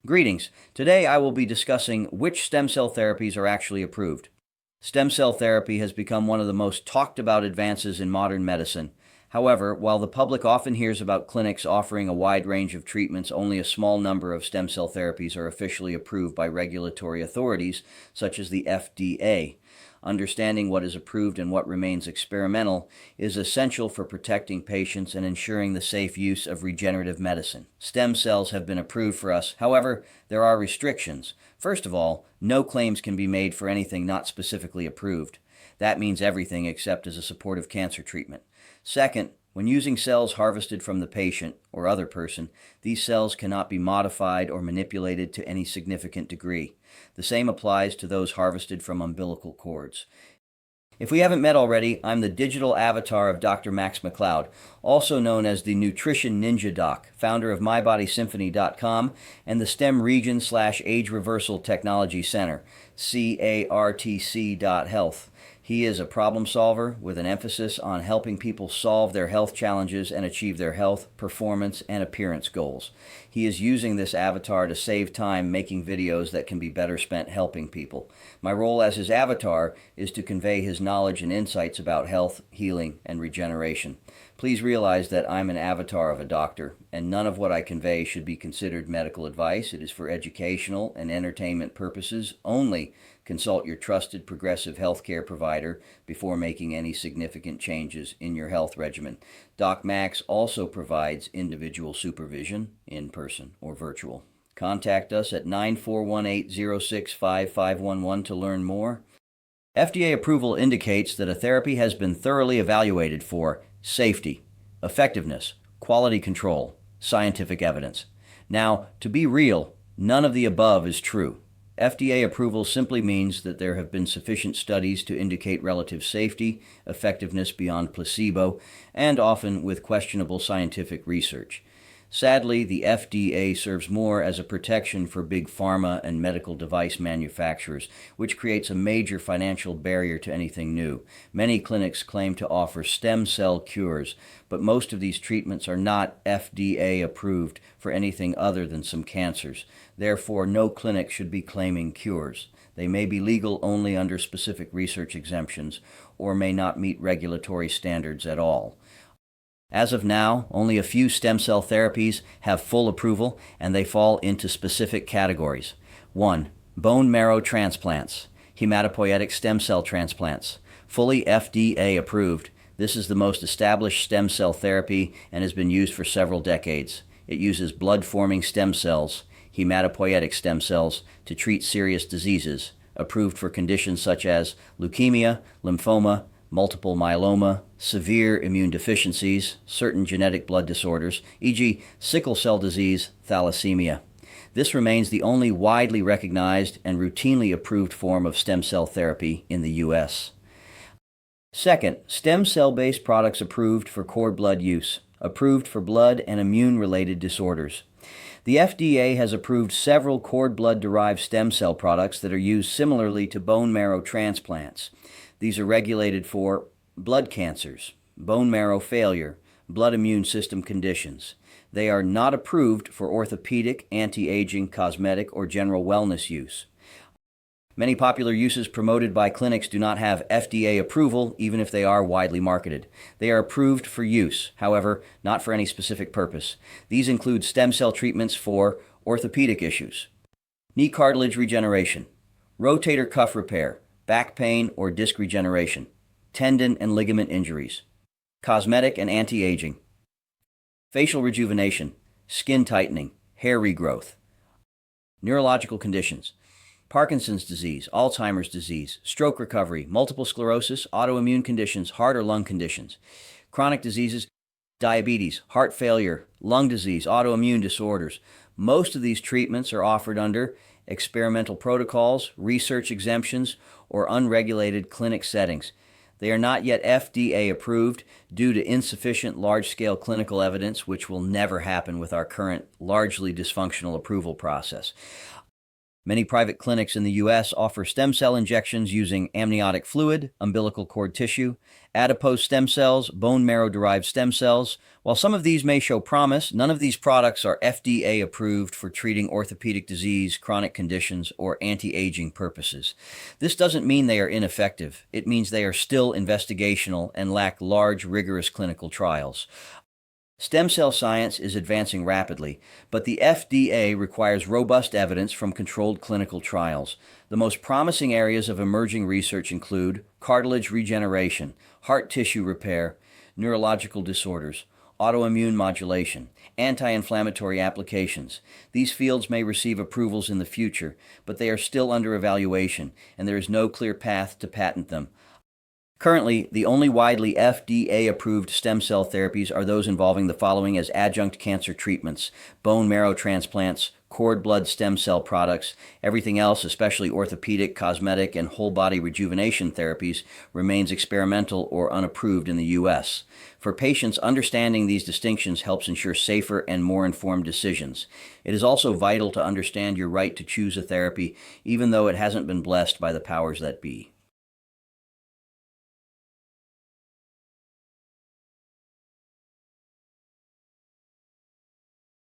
Greetings. Today I will be discussing which stem cell therapies are actually approved. Stem cell therapy has become one of the most talked about advances in modern medicine. However, while the public often hears about clinics offering a wide range of treatments, only a small number of stem cell therapies are officially approved by regulatory authorities, such as the FDA. Understanding what is approved and what remains experimental is essential for protecting patients and ensuring the safe use of regenerative medicine. Stem cells have been approved for us. However, there are restrictions. First of all, no claims can be made for anything not specifically approved. That means everything except as a supportive cancer treatment. Second, when using cells harvested from the patient or other person, these cells cannot be modified or manipulated to any significant degree. The same applies to those harvested from umbilical cords. If we haven't met already, I'm the digital avatar of Dr. Max McLeod, also known as the Nutrition Ninja Doc, founder of MyBodySymphony.com and the STEM Region/Age Reversal Technology Center, ARTC-Health. He is a problem solver with an emphasis on helping people solve their health challenges and achieve their health, performance, and appearance goals. He is using this avatar to save time making videos that can be better spent helping people. My role as his avatar is to convey his knowledge and insights about health, healing, and regeneration. Please realize that I'm an avatar of a doctor, and none of what I convey should be considered medical advice. It is for educational and entertainment purposes only. Consult your trusted progressive healthcare provider before making any significant changes in your health regimen. Doc Max also provides individual supervision, in person or virtual. Contact us at 9418-065511 to learn more. FDA approval indicates that a therapy has been thoroughly evaluated for safety, effectiveness, quality control, scientific evidence. Now, to be real, none of the above is true. FDA approval simply means that there have been sufficient studies to indicate relative safety, effectiveness beyond placebo, and often with questionable scientific research. Sadly, the FDA serves more as a protection for big pharma and medical device manufacturers, which creates a major financial barrier to anything new. Many clinics claim to offer stem cell cures, but most of these treatments are not FDA approved for anything other than some cancers. Therefore, no clinic should be claiming cures. They may be legal only under specific research exemptions or may not meet regulatory standards at all. As of now, only a few stem cell therapies have full approval, and they fall into specific categories. 1. Bone marrow transplants, hematopoietic stem cell transplants. Fully FDA approved. This is the most established stem cell therapy and has been used for several decades. It uses blood-forming stem cells, hematopoietic stem cells, to treat serious diseases, approved for conditions such as leukemia, lymphoma, multiple myeloma, severe immune deficiencies, certain genetic blood disorders, e.g. sickle cell disease, thalassemia. This remains the only widely recognized and routinely approved form of stem cell therapy in the U.S. Second, stem cell-based products approved for cord blood use, approved for blood and immune-related disorders. The FDA has approved several cord blood-derived stem cell products that are used similarly to bone marrow transplants. These are regulated for blood cancers, bone marrow failure, blood immune system conditions. They are not approved for orthopedic, anti-aging, cosmetic, or general wellness use. Many popular uses promoted by clinics do not have FDA approval, even if they are widely marketed. They are approved for use, however, not for any specific purpose. These include stem cell treatments for orthopedic issues, knee cartilage regeneration, rotator cuff repair, back pain or disc regeneration, tendon and ligament injuries, cosmetic and anti-aging, facial rejuvenation, skin tightening, hair regrowth, neurological conditions, Parkinson's disease, Alzheimer's disease, stroke recovery, multiple sclerosis, autoimmune conditions, heart or lung conditions, chronic diseases, diabetes, heart failure, lung disease, autoimmune disorders. Most of these treatments are offered under experimental protocols, research exemptions, or unregulated clinic settings. They are not yet FDA approved due to insufficient large-scale clinical evidence, which will never happen with our current largely dysfunctional approval process. Many private clinics in the U.S. offer stem cell injections using amniotic fluid, umbilical cord tissue, adipose stem cells, bone marrow-derived stem cells. While some of these may show promise, none of these products are FDA approved for treating orthopedic disease, chronic conditions, or anti-aging purposes. This doesn't mean they are ineffective. It means they are still investigational and lack large, rigorous clinical trials. Stem cell science is advancing rapidly, but the FDA requires robust evidence from controlled clinical trials. The most promising areas of emerging research include cartilage regeneration, heart tissue repair, neurological disorders, autoimmune modulation, anti-inflammatory applications. These fields may receive approvals in the future, but they are still under evaluation, and there is no clear path to patent them. Currently, the only widely FDA-approved stem cell therapies are those involving the following as adjunct cancer treatments: bone marrow transplants, cord blood stem cell products. Everything else, especially orthopedic, cosmetic, and whole-body rejuvenation therapies, remains experimental or unapproved in the U.S. For patients, understanding these distinctions helps ensure safer and more informed decisions. It is also vital to understand your right to choose a therapy, even though it hasn't been blessed by the powers that be.